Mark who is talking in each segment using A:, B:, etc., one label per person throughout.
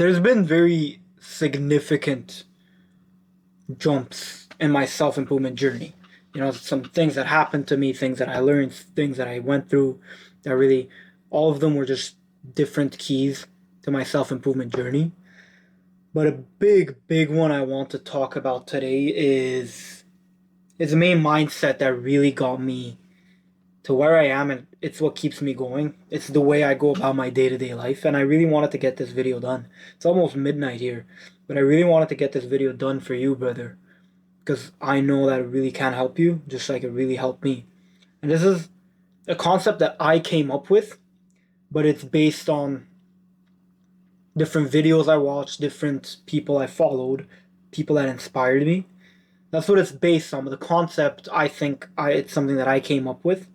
A: there's been very significant jumps in my self improvement journey. Some things that happened to me, things that I learned, things that I went through that really, all of them were just different keys to my self improvement journey. But a big one I want to talk about today is the main mindset that really got me to where I am, and it's what keeps me going. It's the way I go about my day to day life, and I really wanted to get this video done. It's almost midnight here, but I really wanted to get this video done for you, brother, because I know that it really can help you, just like it really helped me. And this is a concept that I came up with, but it's based on different videos I watched, different people I followed, people that inspired me. That's what it's based on. But the concept, I think, it's something that I came up with,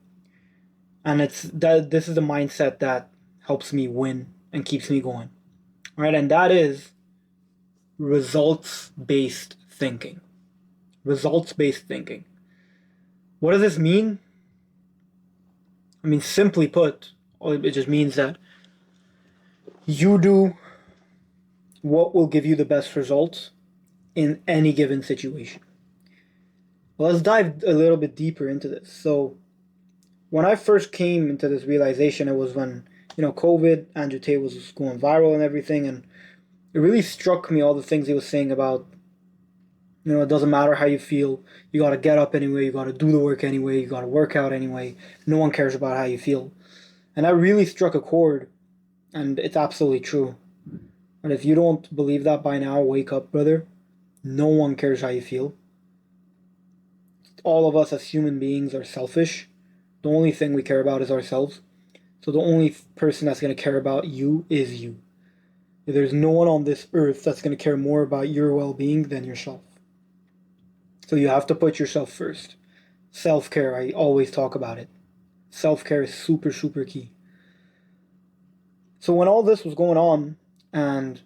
A: and it's that this is the mindset that helps me win and keeps me going. Right, and that is results based thinking. Results based thinking. What does this mean? I mean, simply put, it just means that you do what will give you the best results in any given situation. Well, let's dive a little bit deeper into this. So, when I first came into this realization, it was when, COVID, Andrew Tate was going viral and everything, and it really struck me all the things he was saying about, it doesn't matter how you feel, you gotta get up anyway, you gotta do the work anyway, you gotta work out anyway, no one cares about how you feel. And that really struck a chord, and it's absolutely true. And if you don't believe that by now, wake up, brother. No one cares how you feel. All of us as human beings are selfish. The only thing we care about is ourselves. So the only person that's going to care about you is you. There's no one on this earth that's going to care more about your well-being than yourself. So you have to put yourself first. Self-care, I always talk about it. Self-care is super, super key. So when all this was going on, and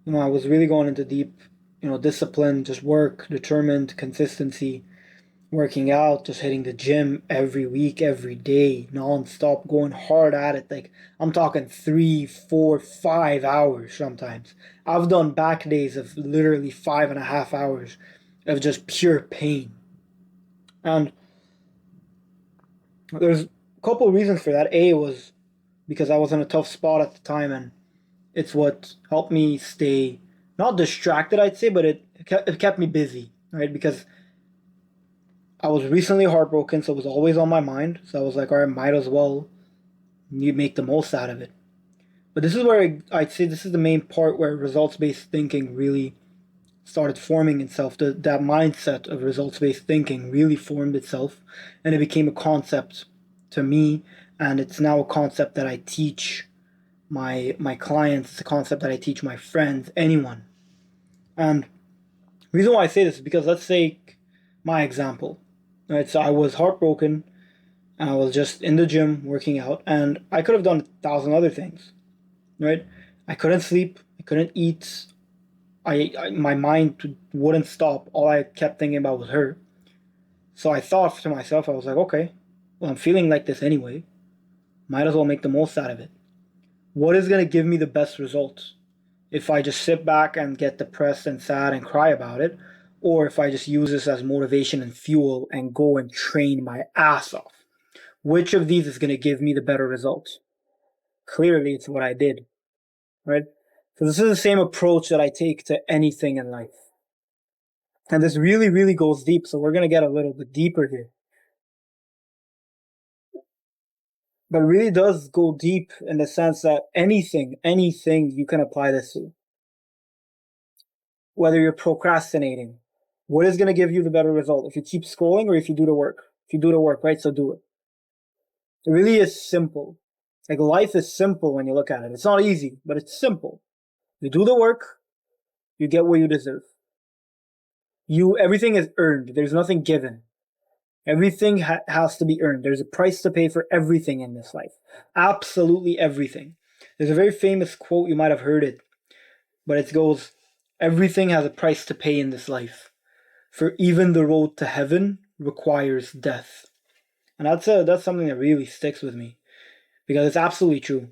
A: I was really going into deep, discipline, just work, determined, consistency, working out, just hitting the gym every week, every day, non-stop, going hard at it. Like, I'm talking 3, 4, 5 hours sometimes. I've done back days of literally 5.5 hours of just pure pain. And there's a couple of reasons for that. A was because I was in a tough spot at the time, and it's what helped me stay not distracted, I'd say, but it kept me busy, right? Because I was recently heartbroken, so it was always on my mind. So I was like, all right, might as well you make the most out of it. But this is where I'd say this is the main part where results-based thinking really started forming itself. That mindset of results-based thinking really formed itself, and it became a concept to me, and it's now a concept that I teach my clients. It's a concept that I teach my friends, anyone. And the reason why I say this is because let's say my example. Right, so I was heartbroken, and I was just in the gym working out, and I could have done 1,000 other things, right? I couldn't sleep, I couldn't eat, my mind wouldn't stop. All I kept thinking about was her. So I thought to myself, I was like, okay, well, I'm feeling like this anyway. Might as well make the most out of it. What is going to give me the best results? If I just sit back and get depressed and sad and cry about it, or if I just use this as motivation and fuel and go and train my ass off. Which of these is going to give me the better results? Clearly, it's what I did, right? So this is the same approach that I take to anything in life. And this really, really goes deep. So we're going to get a little bit deeper here. But it really does go deep in the sense that anything you can apply this to. Whether you're procrastinating, what is going to give you the better result? If you keep scrolling or if you do the work? If you do the work, right? So do it. It really is simple. Like, life is simple when you look at it. It's not easy, but it's simple. You do the work, you get what you deserve. Everything is earned. There's nothing given. Everything has to be earned. There's a price to pay for everything in this life. Absolutely everything. There's a very famous quote, you might have heard it, but it goes, everything has a price to pay in this life. For even the road to heaven requires death. And that's something that really sticks with me, because it's absolutely true.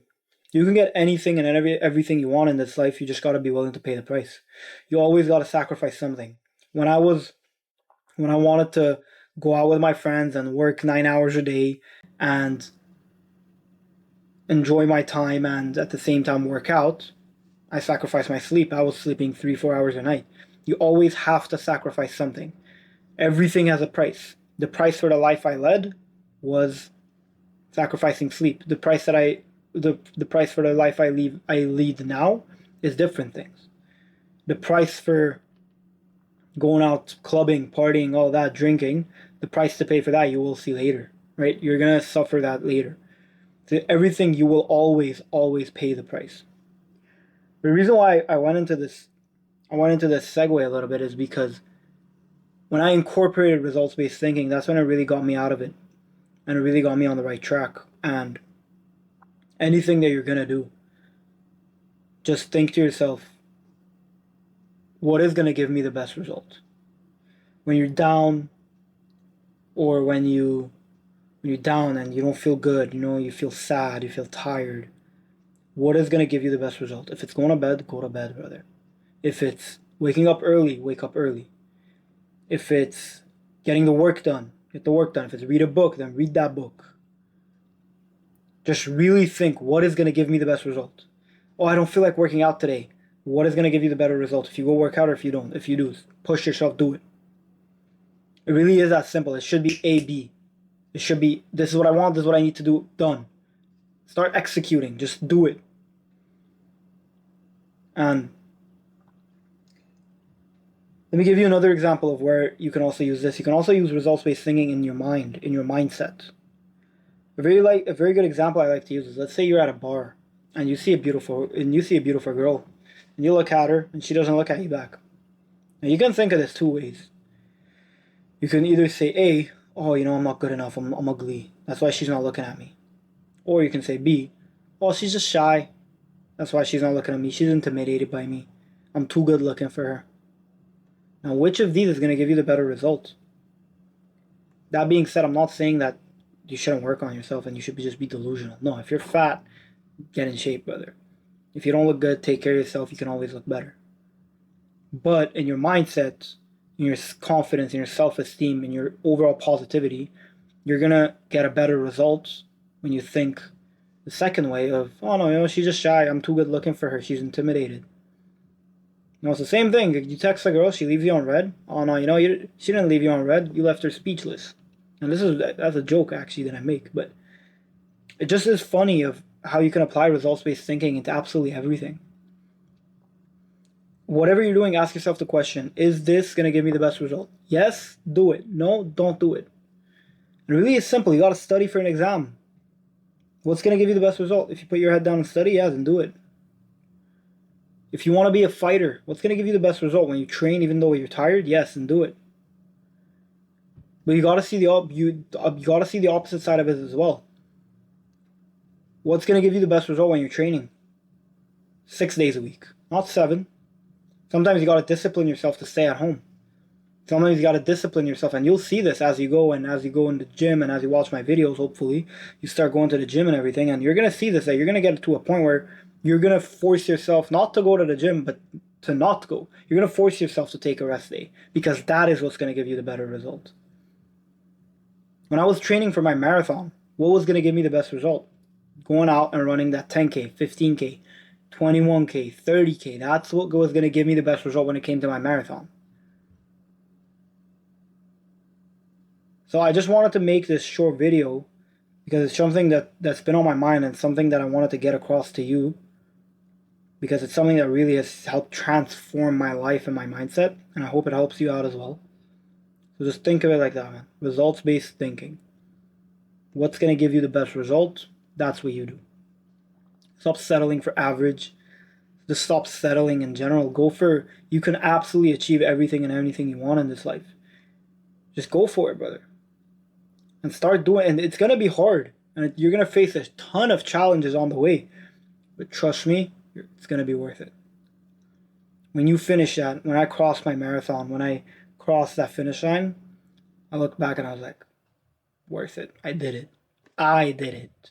A: You can get anything and everything you want in this life. You just got to be willing to pay the price. You always got to sacrifice something. When I was when I wanted to go out with my friends and work 9 hours a day and enjoy my time and at the same time work out, I sacrificed my sleep. I was sleeping 3, 4 hours a night. You always have to sacrifice something. Everything has a price. The price for the life I led was sacrificing sleep. The price for the life I lead now is different things. The price for going out clubbing, partying, all that, drinking, the price to pay for that you will see later, right? You're gonna suffer that later. So everything you will always pay the price. The reason why I went into this segue a little bit is because when I incorporated results based thinking, that's when it really got me out of it. And it really got me on the right track. And anything that you're gonna do, just think to yourself, what is gonna give me the best result? When you're down, or when you're down and you don't feel good, you feel sad, you feel tired, what is gonna give you the best result? If it's going to bed, go to bed, brother. If it's waking up early, wake up early. If it's getting the work done, get the work done. If it's read a book, then read that book. Just really think, what is going to give me the best result? Oh, I don't feel like working out today. What is going to give you the better result? If you go work out or if you don't? If you do, push yourself, do it. It really is that simple. It should be A, B. It should be, this is what I want, this is what I need to do, done. Start executing. Just do it. And let me give you another example of where you can also use this. You can also use results-based thinking in your mind, in your mindset. A very good example I like to use is, let's say you're at a bar and you see a beautiful girl, and you look at her and she doesn't look at you back. Now you can think of this two ways. You can either say A, oh, I'm not good enough, I'm ugly, that's why she's not looking at me. Or you can say B, oh, she's just shy, that's why she's not looking at me, she's intimidated by me, I'm too good looking for her. Now, which of these is going to give you the better result? That being said, I'm not saying that you shouldn't work on yourself and you should just be delusional. No, if you're fat, get in shape, brother. If you don't look good, take care of yourself, you can always look better. But in your mindset, in your confidence, in your self-esteem, in your overall positivity, you're going to get a better result when you think the second way of, oh no, she's just shy, I'm too good looking for her, she's intimidated. It's the same thing. You text a girl, she leaves you on red. Oh no, she didn't leave you on red. You left her speechless. And that's a joke actually that I make, but it just is funny of how you can apply results-based thinking into absolutely everything. Whatever you're doing, ask yourself the question: is this gonna give me the best result? Yes, do it. No, don't do it. And really, it's simple. You gotta study for an exam. What's gonna give you the best result? If you put your head down and study, yeah, then do it. If you want to be a fighter, what's going to give you the best result? When you train even though you're tired? Yes, and do it. But you got to see the opposite side of it as well. What's going to give you the best result when you're training? 6 days a week, not 7. Sometimes you got to discipline yourself to stay at home. Sometimes you got to discipline yourself, and you'll see this as you go in the gym and as you watch my videos. Hopefully, you start going to the gym and everything, and you're going to see this, that you're going to get to a point where you're going to force yourself not to go to the gym, but to not go. You're going to force yourself to take a rest day, because that is what's going to give you the better result. When I was training for my marathon, what was going to give me the best result? Going out and running that 10K, 15K, 21K, 30K. That's what was going to give me the best result when it came to my marathon. So I just wanted to make this short video because it's something that's been on my mind and something that I wanted to get across to you, because it's something that really has helped transform my life and my mindset, and I hope it helps you out as well. So just think of it like that, man. Results-based thinking. What's going to give you the best result? That's what you do. Stop settling for average. Just stop settling in general. You can absolutely achieve everything and anything you want in this life. Just go for it, brother. And start doing it. And it's going to be hard. And you're going to face a ton of challenges on the way. But trust me, it's going to be worth it. When you finish that, when I crossed my marathon, when I crossed that finish line, I looked back and I was like, worth it. I did it. I did it.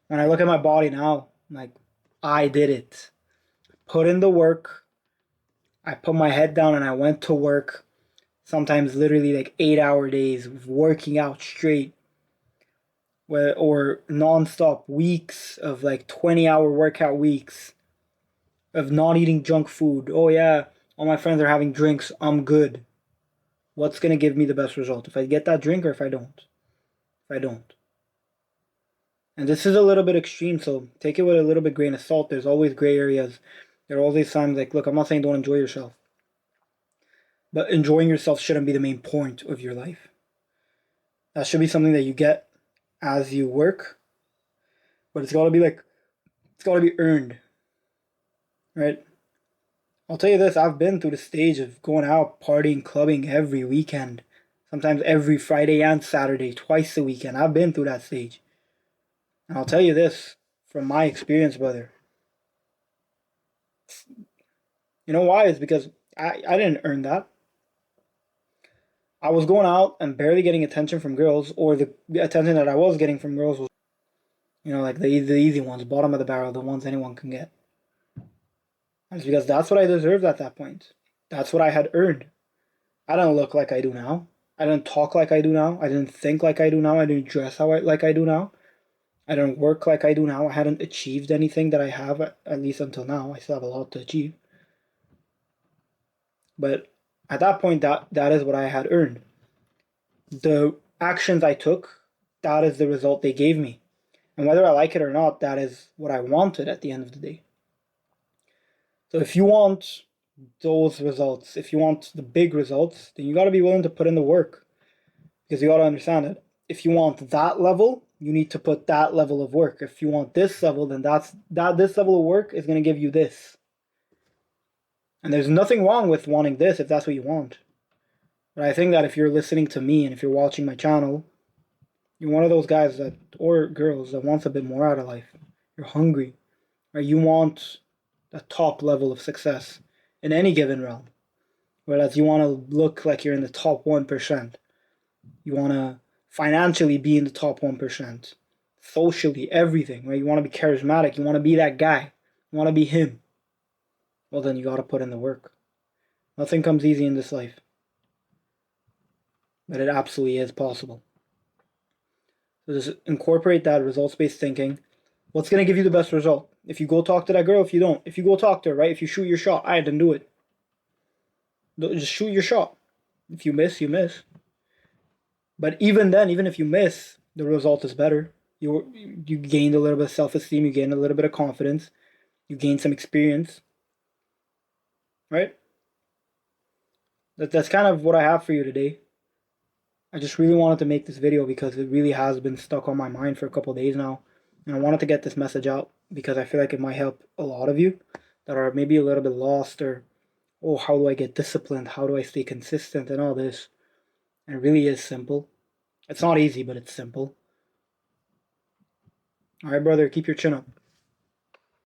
A: When I look at my body now, I'm like, I did it. Put in the work. I put my head down and I went to work. Sometimes literally like 8 hour days of working out straight, or non-stop weeks of like 20-hour workout weeks of not eating junk food. Oh yeah, all my friends are having drinks. I'm good. What's gonna give me the best result? If I get that drink or if I don't? If I don't. And this is a little bit extreme, so take it with a little bit grain of salt. There's always gray areas. There are always times like, look, I'm not saying don't enjoy yourself, but enjoying yourself shouldn't be the main point of your life. That should be something that you get as you work, but it's gotta be earned, right? I'll tell you this, I've been through the stage of going out, partying, clubbing every weekend, sometimes every Friday and Saturday, twice a weekend. I've been through that stage. And I'll tell you this from my experience, brother. You know why? It's because I didn't earn that. I was going out and barely getting attention from girls, or the attention that I was getting from girls was, like the easy ones, bottom of the barrel, the ones anyone can get. It's because that's what I deserved at that point. That's what I had earned. I don't look like I do now. I didn't talk like I do now. I didn't think like I do now. I didn't dress like I do now. I didn't work like I do now. I hadn't achieved anything that I have, at least until now. I still have a lot to achieve. But at that point, that is what I had earned. The actions I took, that is the result they gave me. And whether I like it or not, that is what I wanted at the end of the day. So if you want those results, if you want the big results, then you got to be willing to put in the work. Because you got to understand it. If you want that level, you need to put that level of work. If you want this level, then this level of work is going to give you this. And there's nothing wrong with wanting this if that's what you want. But I think that if you're listening to me and if you're watching my channel, you're one of those guys that, or girls, that wants a bit more out of life. You're hungry, or you want the top level of success in any given realm. Whereas you want to look like you're in the top 1%. You want to financially be in the top 1%. Socially, everything, right? You want to be charismatic. You want to be that guy. You want to be him. Well, then you got to put in the work. Nothing comes easy in this life. But it absolutely is possible. So just incorporate that results-based thinking. What's going to give you the best result? If you go talk to that girl, if you don't. If you go talk to her, right? If you shoot your shot, I didn't do it. Just shoot your shot. If you miss, you miss. But even then, even if you miss, the result is better. You gained a little bit of self-esteem. You gained a little bit of confidence. You gained some experience. Right? That's kind of what I have for you today. I just really wanted to make this video because it really has been stuck on my mind for a couple of days now. And I wanted to get this message out because I feel like it might help a lot of you that are maybe a little bit lost, or, oh, how do I get disciplined? How do I stay consistent and all this? And it really is simple. It's not easy, but it's simple. All right, brother, keep your chin up.